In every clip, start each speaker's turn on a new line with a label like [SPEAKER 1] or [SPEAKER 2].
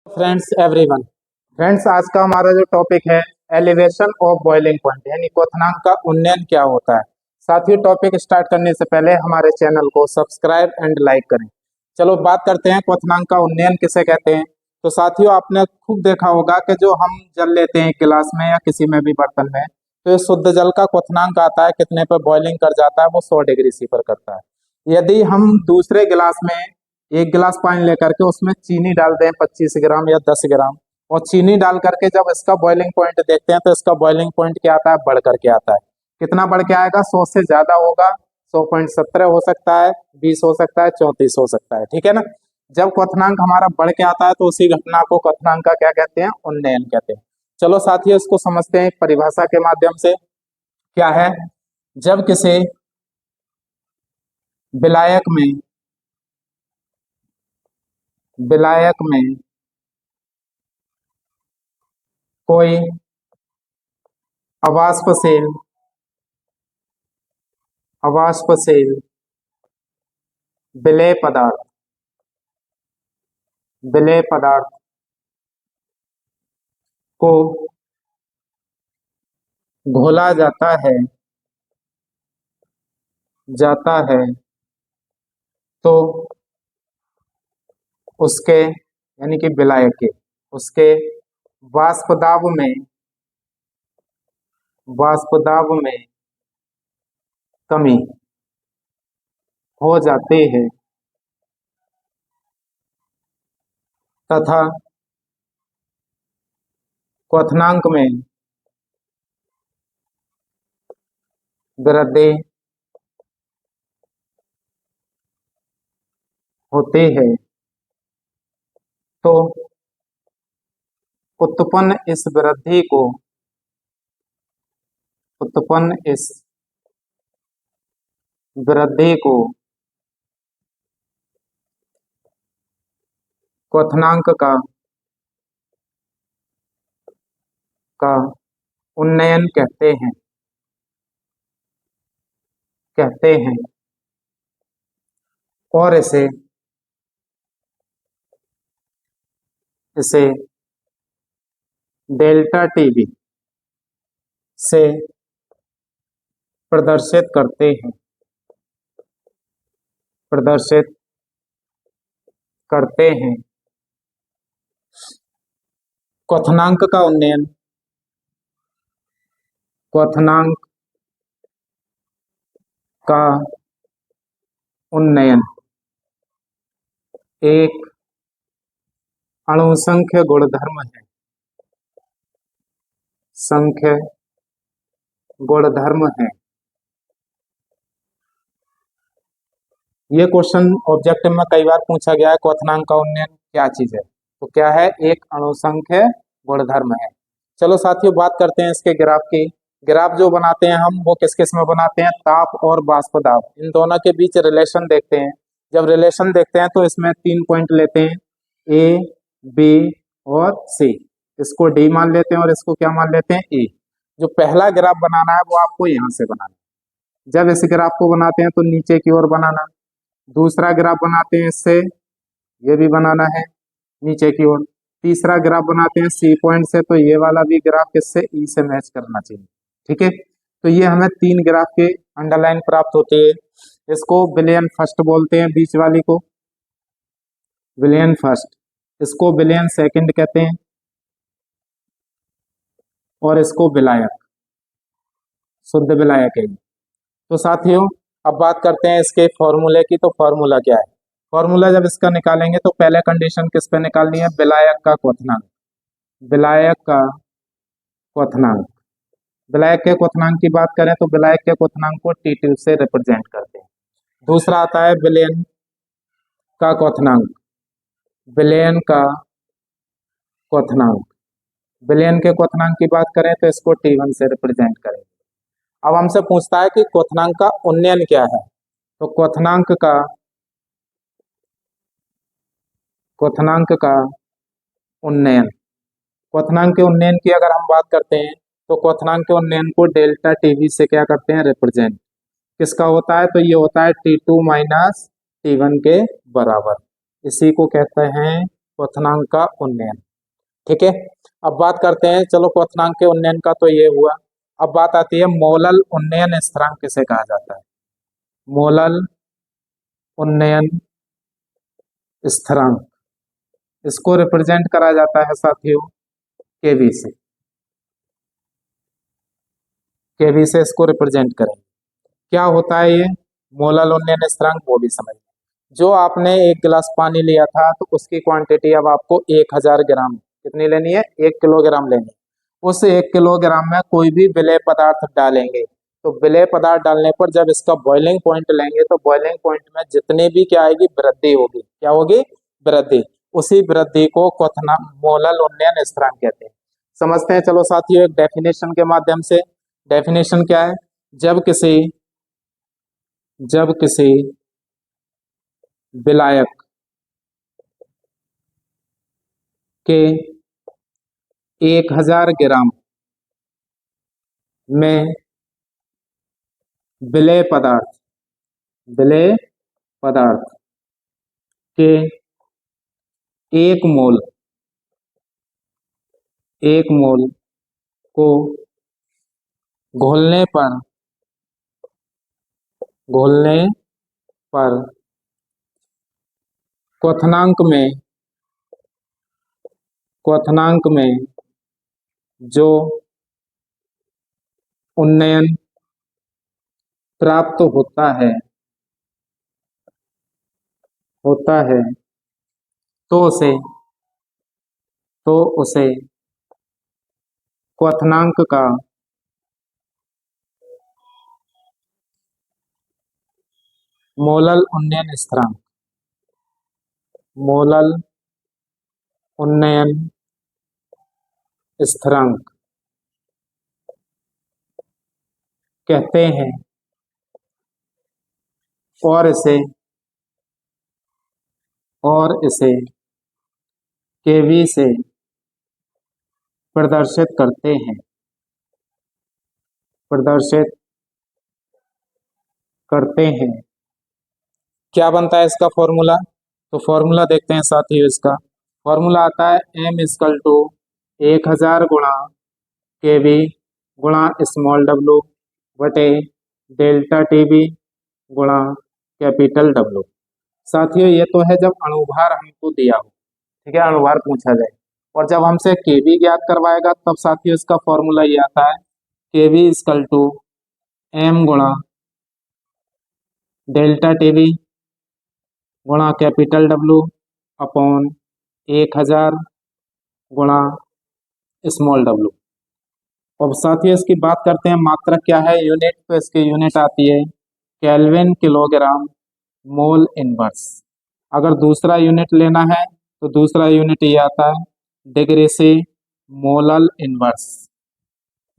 [SPEAKER 1] Friends everyone. Friends, आज का हमारा जो टॉपिक है एलिवेशन ऑफ बॉइलिंग पॉइंट यानी क्वथनांक का उन्नयन क्या होता है। साथियों, टॉपिक स्टार्ट करने से पहले हमारे चैनल को सब्सक्राइब एंड लाइक करें। चलो बात करते हैं क्वथनांक का उन्नयन किसे कहते हैं। तो साथियों, आपने खूब देखा होगा कि जो हम जल लेते हैं गिलास में या किसी में भी बर्तन में, तो ये शुद्ध जल का क्वथनांक आता है कितने पर बॉइलिंग कर जाता है, वो 100 डिग्री सी पर करता है। यदि हम दूसरे गिलास में एक गिलास पानी लेकर के उसमें चीनी डाल दें 25 ग्राम या 10 ग्राम, और चीनी डाल करके जब इसका बॉइलिंग पॉइंट देखते हैं तो इसका बॉइलिंग पॉइंट क्या आता है, बढ़ करके आता है। कितना बढ़ के आएगा? 100 से ज्यादा होगा। 100.17 हो सकता है, 20 हो सकता है, 34 हो सकता है। ठीक है ना। जब क्वथनांक हमारा बढ़ के आता है तो उसी घटना को क्वथनांक का क्या कहते हैं? उन्नयन कहते हैं। चलो साथियों, इसको समझते हैं परिभाषा के माध्यम से। क्या है? जब किसी विलायक में विलायक में कोई अवाष्पशील अवाष्पशील विलेय पदार्थ को घोला जाता है तो उसके यानी कि विलायक के उसके वाष्पदाब में कमी हो जाती है तथा क्वथनांक में वृद्धि होती है। तो उत्पन्न इस वृद्धि को क्वथनांक का उन्नयन कहते हैं और इसे डेल्टा टीवी से प्रदर्शित करते हैं। क्वथनांक का उन्नयन एक अणुसंख्य गुणधर्म है। ये क्वेश्चन ऑब्जेक्टिव में कई बार पूछा गया है, क्वथनांक का उन्नयन क्या चीज है? तो क्या है? एक अणुसंख्य गुणधर्म है। चलो साथियों, बात करते हैं इसके ग्राफ की। ग्राफ जो बनाते हैं हम, वो किस किस में बनाते हैं? ताप और वाष्प दाब, इन दोनों के बीच रिलेशन देखते हैं। जब रिलेशन देखते हैं तो इसमें 3 पॉइंट लेते हैं, ए, बी और सी। इसको डी मान लेते हैं और इसको क्या मान लेते हैं? ई। जो पहला ग्राफ बनाना है वो आपको यहाँ से बनाना है। जब इस ग्राफ को बनाते हैं तो नीचे की ओर बनाना। दूसरा ग्राफ बनाते हैं इससे, ये भी बनाना है नीचे की ओर। तीसरा ग्राफ बनाते हैं सी पॉइंट से, तो ये वाला भी ग्राफ किससे? ई से मैच करना चाहिए। ठीक है। तो ये हमें 3 ग्राफ के अंडरलाइन प्राप्त होते हैं। इसको विलियन फर्स्ट बोलते हैं, बीच वाली को विलियन फर्स्ट, इसको विलियन सेकंड कहते हैं और इसको विलायक, शुद्ध विलायक है। तो साथियों, अब बात करते हैं इसके फॉर्मूले की। तो फॉर्मूला क्या है? फॉर्मूला जब इसका निकालेंगे तो पहले कंडीशन किस पे निकालनी है? विलायक का क्वथनांक। विलायक का क्वथनांक विलायक के क्वथनांक की बात करें तो विलायक के क्वथनांक को T2 से रिप्रेजेंट करते हैं। दूसरा आता है विलयन का क्वथनांक। विलयन का क्वथनांक विलयन के क्वथनांक की बात करें तो इसको T1 से रिप्रेजेंट करें। अब हमसे पूछता है कि क्वथनांक का उन्नयन क्या है। तो क्वथनांक का उन्नयन क्वथनांक के उन्नयन की अगर हम बात करते हैं तो क्वथनांक के उन्नयन को डेल्टा टीवी से क्या करते हैं? रिप्रेजेंट। किसका होता है? तो ये होता है T2 माइनस T1 के बराबर। इसी को कहते हैं क्वथनांक का उन्नयन। ठीक है, अब बात करते हैं, चलो क्वथनांक के उन्नयन का तो ये हुआ। अब बात आती है मोलल उन्नयन स्थिरांक किसे कहा जाता है। मोलल उन्नयन स्थिरांक, इसको रिप्रेजेंट करा जाता है साथियों केवी से। केवी से इसको रिप्रेजेंट करें, क्या होता है ये मोलल उन्नयन स्थिरांक, वो भी समझ। जो आपने एक गिलास पानी लिया था तो उसकी क्वांटिटी अब आपको 1000 ग्राम, कितनी लेनी है, 1 किलोग्राम लेनी है। उस 1 किलोग्राम में कोई भी विलेय पदार्थ डालेंगे, तो विलेय पदार्थ डालने पर जब इसका बॉइलिंग पॉइंट लेंगे तो बॉइलिंग पॉइंट में जितनी भी क्या आएगी, वृद्धि होगी। क्या होगी, वृद्धि। उसी वृद्धि को क्वथना मोलल उन्नयन स्थिरांक कहते हैं। समझते हैं चलो साथियों एक डेफिनेशन के माध्यम से। डेफिनेशन क्या है, जब किसी विलायक के 1000 ग्राम में विलेय पदार्थ के एक मोल को घोलने पर क्वथनांक में जो उन्नयन प्राप्त होता है तो उसे क्वथनांक का मोलल उन्नयन स्थिरांक मोलल उन्नयन स्थिरांक कहते हैं, और इसे केवी से प्रदर्शित करते हैं। क्या बनता है इसका फॉर्मूला, तो फॉर्मूला देखते हैं साथियों। इसका फॉर्मूला आता है M=1000 गुणा केवी गुणा स्मॉल डब्लू बटे डेल्टा टीवी गुणा कैपिटल डब्लू। साथियों ये तो है जब अणुभार हमको दिया हो, ठीक है, अणुभार पूछा जाए। और जब हमसे केवी ज्ञात करवाएगा तब साथियों इसका फॉर्मूला ये आता है KV=M गुणा डेल्टा टीवी गुणा कैपिटल डब्लू अपॉन 1000 गुणा स्मॉल डब्लू। अब साथियों इसकी बात करते हैं मात्रक क्या है, यूनिट, तो इसकी यूनिट आती है केल्विन किलोग्राम मोल इनवर्स। अगर दूसरा यूनिट लेना है तो दूसरा यूनिट ये आता है डिग्री से मोलल इनवर्स,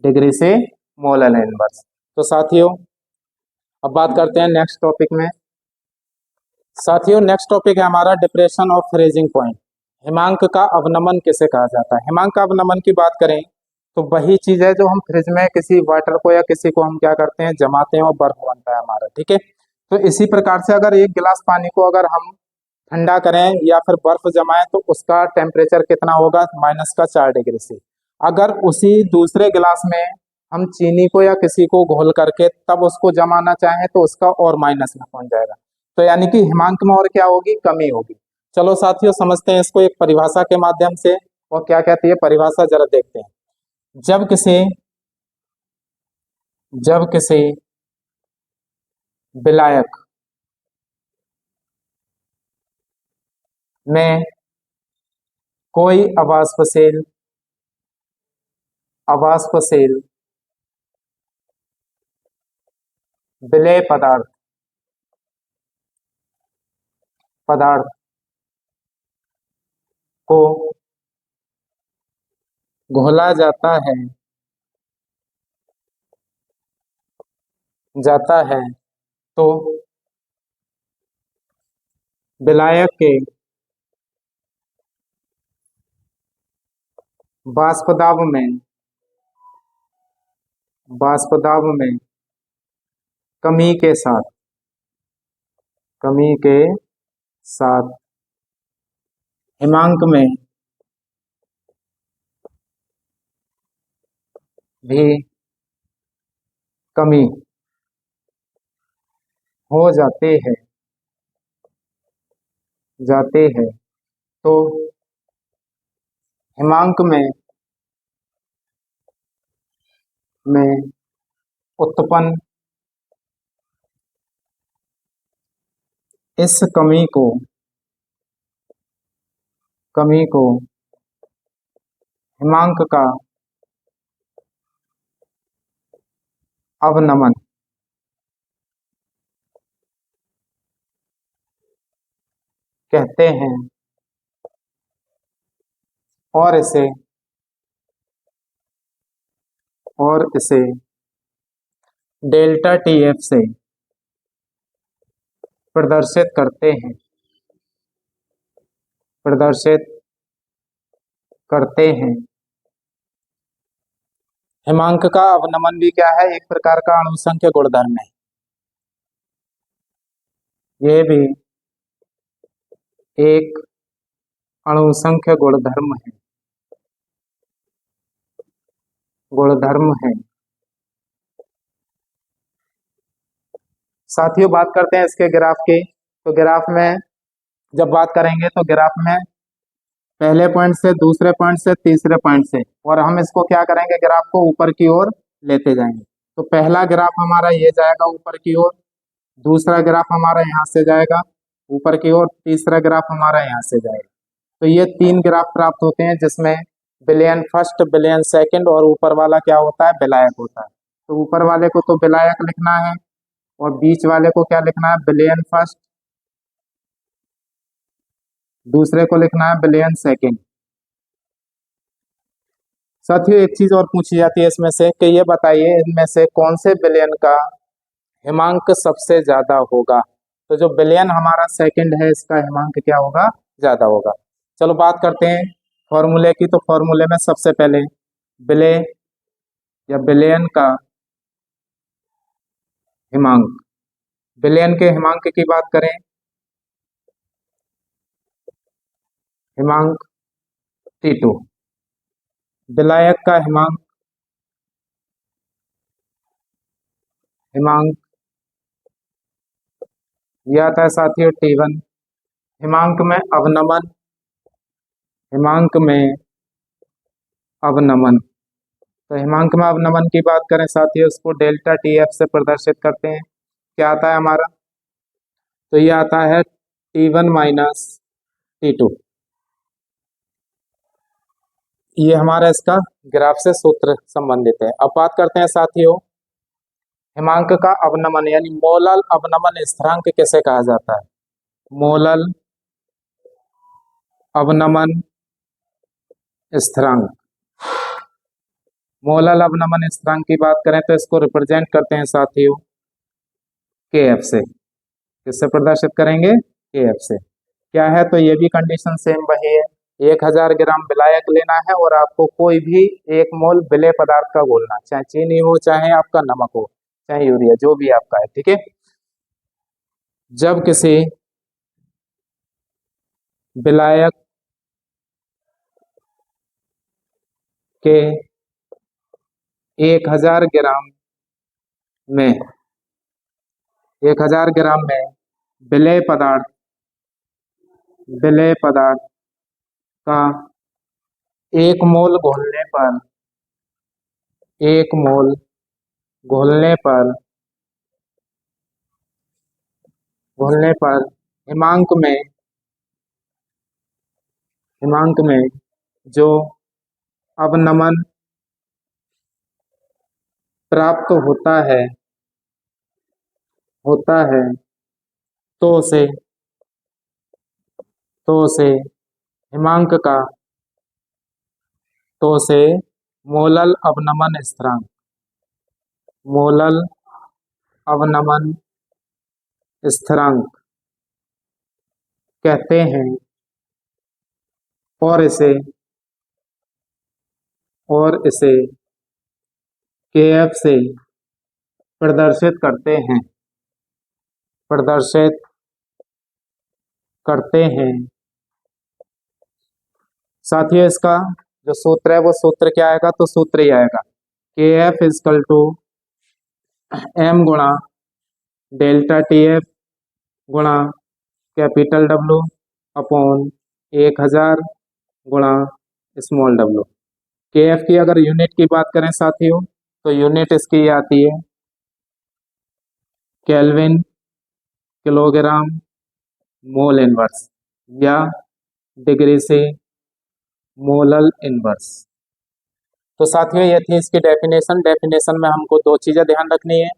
[SPEAKER 1] डिग्री से मोलल इनवर्स। तो साथियों अब बात करते हैं नेक्स्ट टॉपिक में। साथियों नेक्स्ट टॉपिक है हमारा डिप्रेशन ऑफ फ्रीजिंग पॉइंट। हिमांक का अवनमन किसे कहा जाता है। हिमांक का अवनमन की बात करें तो वही चीज है जो हम फ्रिज में किसी वाटर को या किसी को हम क्या करते हैं, जमाते हैं और बर्फ बनता है हमारा। ठीक है, तो इसी प्रकार से अगर एक गिलास पानी को अगर हम ठंडा करें या फिर बर्फ जमाएं तो उसका टेम्परेचर कितना होगा, -4 डिग्री से। अगर उसी दूसरे गिलास में हम चीनी को या किसी को घोल करके तब उसको जमाना चाहें तो उसका और माइनस में पहुंच जाएगा। तो यानी कि हिमांक में और क्या होगी, कमी होगी। चलो साथियों समझते हैं इसको एक परिभाषा के माध्यम से, और क्या कहती है परिभाषा जरा देखते हैं। जब किसी विलायक में कोई अवाष्पशील विलेय पदार्थ को घोला जाता है तो विलायक के वाष्पदाब में कमी के साथ हिमांक में भी कमी हो जाते हैं तो हिमांक में उत्पन्न इस कमी को हिमांक का अवनमन कहते हैं और इसे डेल्टा टी एफ से प्रदर्शित प्रदर्शित करते हैं। हिमांक का अवनमन भी क्या है? एक प्रकार का अणुसंख्य गुणधर्म है। ये भी एक अणुसंख्य गुणधर्म है। साथियों, बात करते हैं इसके ग्राफ की। तो ग्राफ में जब बात करेंगे तो ग्राफ में पहले पॉइंट से, दूसरे पॉइंट से, तीसरे पॉइंट से, और हम इसको क्या करेंगे, ग्राफ को ऊपर की ओर लेते जाएंगे। तो पहला ग्राफ हमारा ये जाएगा ऊपर की ओर, दूसरा ग्राफ हमारा यहाँ से जाएगा ऊपर की ओर, तीसरा ग्राफ हमारा यहाँ से जाएगा। तो ये 3 ग्राफ प्राप्त होते हैं, जिसमें बिलियन फर्स्ट, बिलियन सेकंड, और ऊपर वाला क्या होता है? विलायक होता है। तो ऊपर वाले को तो विलायक लिखना है और बीच वाले को क्या लिखना है? Billion first. दूसरे को लिखना है बिलियन सेकंड। साथियों, एक चीज और पूछी जाती है इसमें से कि ये बताइए इनमें से कौन से बिलियन का हिमांक सबसे ज्यादा होगा। तो जो बिलियन हमारा सेकंड है, इसका हिमांक क्या होगा? ज्यादा होगा। चलो बात करते हैं फॉर्मूले की। तो फॉर्मूले में सबसे पहले बिले या बिलियन का हिमांक, बिलियन के हिमांक की बात करें, हिमांक T2। विलायक का हिमांक ये आता है साथियों T1। हिमांक में अवनमन, हिमांक में अवनमन तो हिमांक में अवनमन की बात करें साथियों, उसको डेल्टा टी एफ से प्रदर्शित करते हैं। क्या आता है हमारा? तो ये आता है T1 माइनस T2। ये हमारा इसका ग्राफ से सूत्र संबंधित है। अब बात करते हैं साथियों हिमांक का अवनमन, यानी मोलल अवनमन स्थिरांक किसे कहा जाता है? मोलल अवनमन स्थिरांक। मोलल अवनमन स्थिरांक की बात करें तो इसको रिप्रेजेंट करते हैं साथियों के एफ से। किससे प्रदर्शित करेंगे? के एफ से। क्या है? तो ये भी कंडीशन सेम वही है। 1000 ग्राम विलायक लेना है और आपको कोई भी 1 मोल विलेय पदार्थ का घोलना, चाहे चीनी हो, चाहे आपका नमक हो, चाहे यूरिया, जो भी आपका है, ठीक है। जब किसी विलायक के 1000 ग्राम में 1000 ग्राम में विलेय पदार्थ का 1 मोल घोलने पर हिमांक में जो अवनमन प्राप्त होता है तो उसे हिमांक का तो उसे मोलल अवनमन स्थिरांक, मोलल अवनमन स्थिरांक कहते हैं और इसे केएफ से प्रदर्शित करते हैं साथियों इसका जो सूत्र है वो सूत्र क्या आएगा, तो सूत्र ही आएगा के एफ इजकल टू एम गुणा डेल्टा टी एफ गुणा कैपिटल डब्लू अपॉन 1000 गुणा स्मॉल डब्लू। के एफ की अगर यूनिट की बात करें साथियों तो यूनिट इसकी आती है केल्विन किलोग्राम मोल इनवर्स या डिग्री से मोलल इनवर्स। तो साथियों ये थी इसकी डेफिनेशन में हमको दो चीजें ध्यान रखनी है।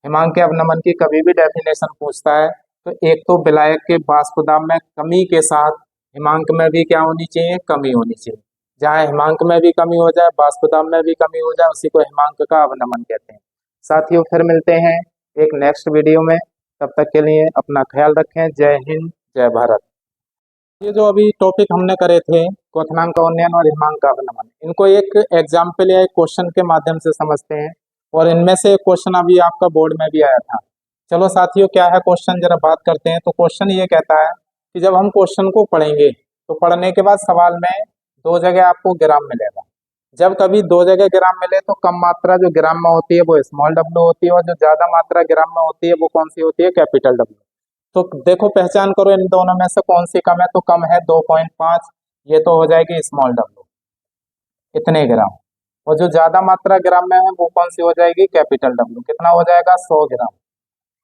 [SPEAKER 1] हिमांक के अवनमन की कभी भी डेफिनेशन पूछता है तो एक तो विलायक के वाष्प दाब में कमी के साथ हिमांक में भी क्या होनी चाहिए, कमी होनी चाहिए। जहाँ हिमांक में भी कमी हो जाए, वाष्प दाब में भी कमी हो जाए, उसी को हिमांक का अवनमन कहते हैं। साथियों फिर मिलते हैं एक नेक्स्ट वीडियो में, तब तक के लिए अपना ख्याल रखें। जय हिंद, जय भारत। ये जो अभी टॉपिक हमने करे थे क्वथनांक का उन्नयन और हिमांक का अवनमन, इनको एक एग्जाम्पल या एक क्वेश्चन के माध्यम से समझते हैं, और इनमें से एक क्वेश्चन अभी आपका बोर्ड में भी आया था। चलो साथियों क्या है क्वेश्चन, जरा बात करते हैं। तो क्वेश्चन ये कहता है कि जब हम क्वेश्चन को पढ़ेंगे तो पढ़ने के बाद सवाल में दो जगह आपको ग्राम मिलेगा। जब कभी दो जगह ग्राम मिले तो कम मात्रा जो ग्राम में होती है वो स्मॉल डब्ल्यू होती है, और जो ज्यादा मात्रा ग्राम में होती है वो कौन सी होती है, कैपिटल डब्ल्यू। तो देखो पहचान करो इन दोनों में से कौन सी कम है, तो कम है 2.5, ये तो हो जाएगी स्मॉल डब्ल्यू, इतने ग्राम। और जो ज्यादा मात्रा ग्राम में है वो कौन सी हो जाएगी, कैपिटल डब्ल्यू, कितना हो जाएगा, 100 ग्राम।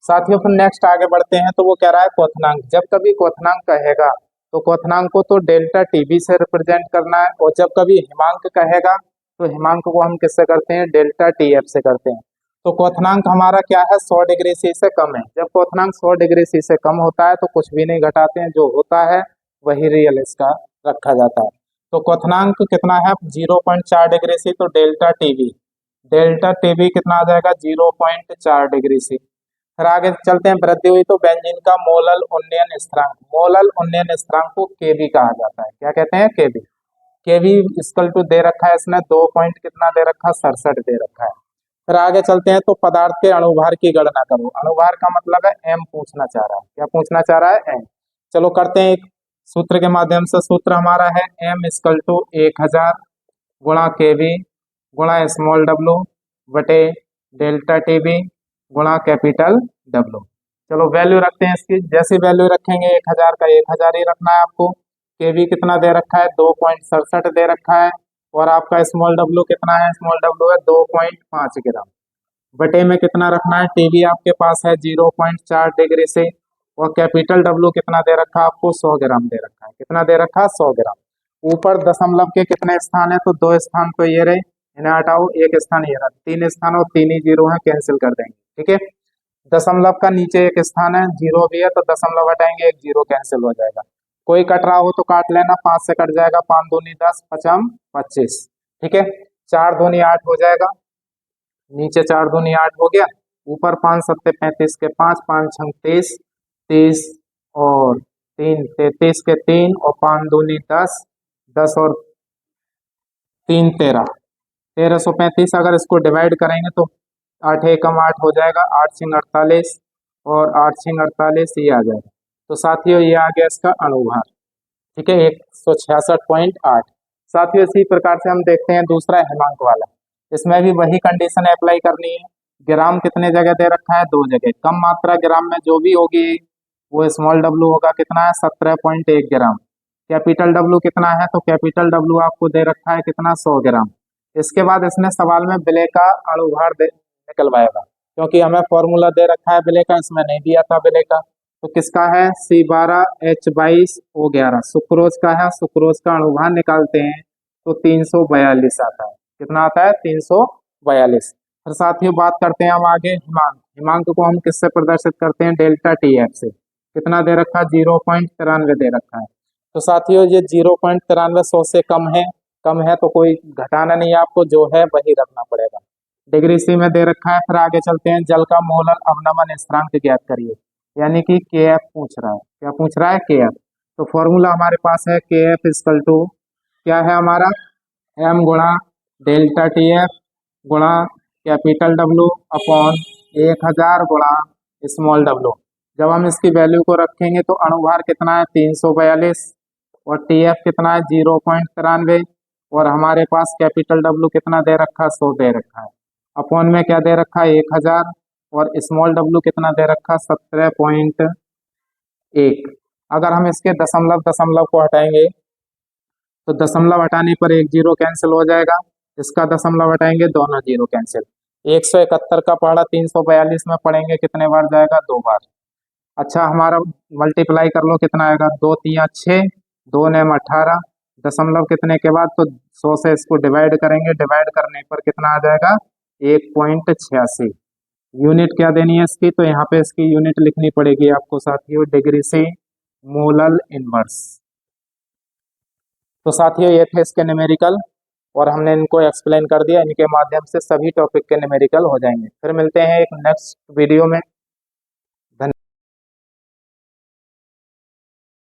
[SPEAKER 1] साथियों फिर नेक्स्ट आगे बढ़ते हैं। तो वो कह रहा है क्वथनांक, जब कभी क्वथनांक कहेगा तो क्वथनांक को तो डेल्टा टीबी से रिप्रेजेंट करना है, और जब कभी हिमांक कहेगा तो हिमांक को हम किससे करते हैं, डेल्टा टीएफ से करते हैं। तो क्वथनांक हमारा क्या है, 100 डिग्री सी से कम है। जब क्वथनांक 100 डिग्री सी से कम होता है तो कुछ भी नहीं घटाते हैं, जो होता है वही रियल इसका रखा जाता है। तो क्वथनांक कितना है, 0.4 डिग्री सी, तो डेल्टा टीबी कितना आ जाएगा, 0.4 डिग्री सी। फिर आगे चलते हैं, वृद्धि हुई तो बेंजीन का मोलल उन्नयन स्थिरांक, मोलल उन्नयन स्थिरांक को केबी कहा जाता है। क्या कहते हैं, केबी। केबी इक्वल टू दे रखा है इसने 2 पॉइंट कितना दे रखा है, 67 दे रखा है। फिर आगे चलते हैं, तो पदार्थ के अणुभार की गणना करो। अणुभार का मतलब है एम पूछना चाह रहा है, क्या पूछना चाह रहा है, एम। चलो करते हैं एक सूत्र के माध्यम से। सूत्र हमारा है एम इक्वल टू 1000 गुणा केबी गुणा स्मॉल डब्ल्यू बटे डेल्टा टीबी गुणा कैपिटल डब्ल्यू। चलो वैल्यू रखते हैं इसकी, जैसी वैल्यू रखेंगे 1000 का 1000 ही रखना है आपको। केवी कितना दे रखा है, 2.67 दे रखा है, और आपका स्मॉल डब्ल्यू कितना है, स्मॉल डब्ल्यू है 2.5 ग्राम। बटे में कितना रखना है, टीवी आपके पास है 0.4 डिग्री से, और कैपिटल डब्ल्यू कितना दे रखा है आपको, 100 ग्राम दे रखा है। कितना दे रखा है, 100 ग्राम। ऊपर दशमलव के कितने स्थान है, तो 2 स्थान तो ये रहे, इन्हें हटाओ, एक स्थान ये रहा, 3 स्थान और 3 ही जीरो है, कैंसिल कर देंगे, ठीक है। दशमलव का नीचे एक स्थान है, जीरो भी है, तो दशमलव हटाएंगे, एक जीरो कैंसिल हो जाएगा। कोई कट रहा हो तो काट लेना, 5 से कट जाएगा, 5 दूनी 10, 5 25, ठीक है। 4 दूनी 8 हो जाएगा, नीचे 4 दूनी 8 हो गया, ऊपर 5 सत्ते 35 के 5, 5 छंग 30, 30 और 3 33 के 3, और 5 दूनी 10, 10 और 3 13, 1335। अगर इसको डिवाइड करेंगे तो 8 एकम 8 हो जाएगा, 8 सिंह 48, और 8 सिंह 48 ये आ जाएगा। तो साथियों ये आ गया इसका अणुभार, ठीक है, 166.8। साथियों इसी प्रकार से हम देखते हैं दूसरा हिमांक वाला, इसमें भी वही कंडीशन अप्लाई करनी है। ग्राम कितने जगह दे रखा है, 2 जगह। कम मात्रा ग्राम में जो भी होगी वो स्मॉल डब्ल्यू होगा, कितना है, 17.1 ग्राम। कैपिटल डब्ल्यू कितना है, तो कैपिटल डब्ल्यू आपको दे रखा है कितना, 100 ग्राम। इसके बाद इसने सवाल में विलेय का अणुभार निकलवाएगा, क्योंकि हमें फॉर्मूला दे रखा है विलेय का, इसमें नहीं दिया था विलेय का। तो किसका है, C12H22O11 सुक्रोज का है। सुक्रोज का अणुभार निकालते हैं तो 342 आता है। कितना आता है, 342। फिर साथियों बात करते हैं हम आगे हिमांक। हिमांक को हम किससे प्रदर्शित करते हैं, डेल्टा टी एफ से। कितना दे रखा है, 0.93 दे रखा है। तो साथियों ये 0.93 100 से कम है तो कोई घटाना नहीं है आपको, जो है वही रखना पड़ेगा। डिग्री सी में दे रखा है। फिर आगे चलते हैं, जल का मोलर अवनमन स्थिरांक ज्ञात करिए, यानी कि के एफ पूछ रहा है। क्या पूछ रहा है, के एफ। तो फॉर्मूला हमारे पास है के एफ इक्वल टू क्या है हमारा, एम गुणा डेल्टा टी एफ गुणा कैपिटल डब्ल्यू अपॉन 1000 गुणा स्मॉल डब्ल्यू। जब हम इसकी वैल्यू को रखेंगे तो अणुभार कितना है, 342, और TF कितना है 0.93, और हमारे पास कैपिटल W कितना दे रखा है 100 दे रखा है, अपॉन में क्या दे रखा है 1000, और स्मॉल w कितना दे रखा 17.1। अगर हम इसके दशमलव दशमलव को हटाएंगे तो दशमलव हटाने पर एक जीरो कैंसिल हो जाएगा, इसका दशमलव हटाएंगे दोनों जीरो कैंसिल। 171 का पहाड़ा 342 में पढ़ेंगे कितने बार जाएगा 2 बार। अच्छा हमारा मल्टीप्लाई कर लो कितना आएगा, 2 3 6, 2 9 18, दशमलव कितने के बाद तो 100 से इसको डिवाइड करेंगे, डिवाइड करने पर कितना आ जाएगा 1.86। यूनिट क्या देनी है इसकी, तो यहाँ पे इसकी यूनिट लिखनी पड़ेगी आपको साथियों, डिग्री से मोलल इनवर्स। तो साथियों ये थे इसके न्यूमेरिकल, और हमने इनको एक्सप्लेन कर दिया, इनके माध्यम से सभी टॉपिक के न्यूमेरिकल हो जाएंगे। फिर मिलते हैं एक नेक्स्ट वीडियो में।